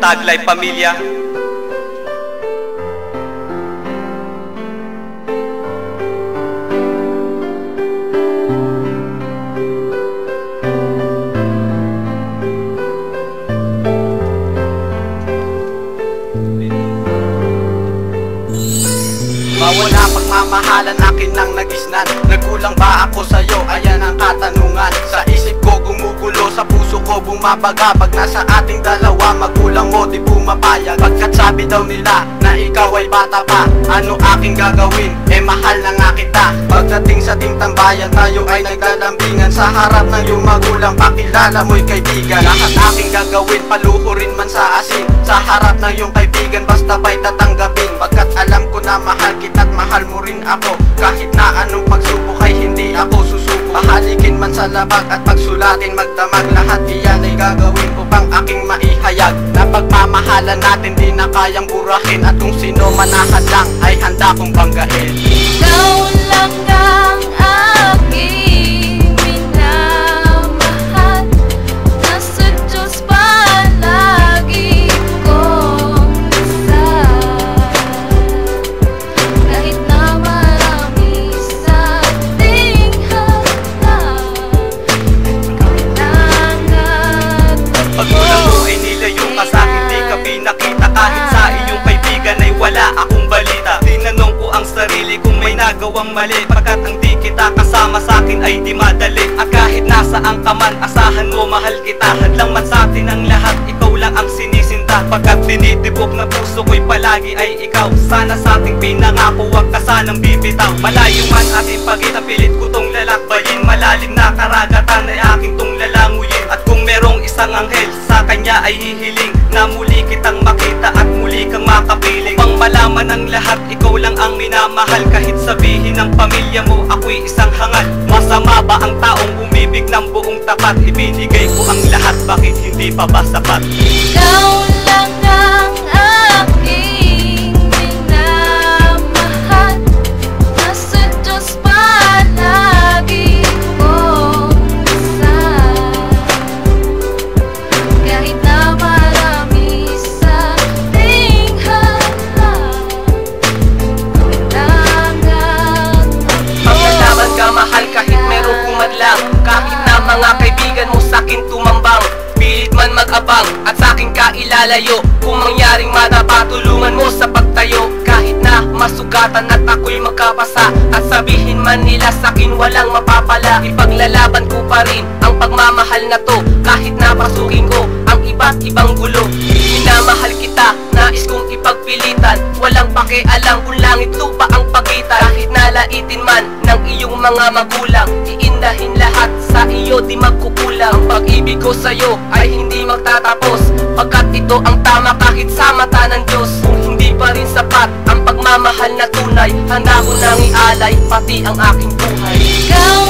Taglay Pamilya. Mawala pagmamahalan akin nang nagisnan. Nagkulang ba ako sa'yo? Ayan ang katanungan. Sa isip ko gumugulo, sa puso ko bumabaga. Pag nasa ating dalawa, magulang mo di pumapayag. Pagkat sabi daw nila na ikaw ay bata pa, ano aking gagawin? Mahal na nga kita. Pagdating sa timtambayan, tayo ay naglalambingan. Sa harap ng iyong magulang, pakilala mo'y kaibigan. Lahat aking gagawin, paluhurin man sa asin. Sa harap ng iyong kaibigan, basta ba'y tatanggapin. Pagkat alam ko na mahal kita't mahal mo rin ako. Kahit na anong pagsubok ay hindi ako susuko. Pahalikin man sa labag at pagsulatin magdamag. Lahat iyan ay gagawin upang aking maihayag na pagmamahalan natin di na kayang burahin. At kung sino manahan lang ay handa kong banggain. Ikaw lang ang aking minamahal. Nasa Diyos palagi kong dasal. Kahit na marami sa tinghala, ikaw lang at Pagkulang mo ay nilayo ka sa'kin, di ka pinakita. Kahit sa iyong kaibigan ay wala akong balita. Tinanong ko ang sarili kung may nagawang mali. Pagkat ang di kita kasama sa'kin ay di madali. At kahit nasaan ka man, asahan mo mahal kita. Hadlang man sa'tin ang lahat, ikaw lang ang sinisinta. Pagkat tinitibok na puso ko'y palagi ay ikaw. Sana sa'ting pinangako, wag ka sanang bibitaw. Malayo man ating pagitan, pilit ko tong lalakbayin. Malalim na karagatan ay aking tong lalanguyin. At kung merong isang anghel, sa kanya ay hihiling na muli kitang makita at muli kang makapiling. Upang malaman ang lahat, ikaw lang ang minamahal. Kahit sabihin ng pamilya mo, ako'y isang hangal. Masama ba ang taong umibig ng buong tapat? Ibinigay ko ang lahat, bakit hindi pa ba sapat? ikaw lang ang aking minamahal. Nasa Diyos palagi kong dasal. Kahit na marami sa tinghala, ikaw lang at Pagkalaman ka mahal kahit merong kumadlang. Kahit na mga kaibigan mo sa'kin tumambang, pilit man mag-abang at sa'kin ka ilalayo. Kung mangyaring matapatulungan mo sa pagtayo. Kahit na masugatan at ako'y magkapasa, at sabihin man nila sa'kin walang mapapala, ipaglalaban ko pa rin ang pagmamahal na to. Kahit na pasukin ko ang iba't ibang gulo, minamahal kita, nais kong ipagpilitan. Walang pakialam kung langit lupa ang pagitan. Kahit nalaitin man ng iyong mga magulang, iindahin lahat sa iyo di magkukulang. Ang pag-ibig ko sa'yo ay hindi magtatapos, pagkat ito ang tama kahit sa mata ng Diyos. Kung hindi pa rin sapat ang pagmamahal na tunay, handa ko nang ialay pati ang aking buhay. ikaw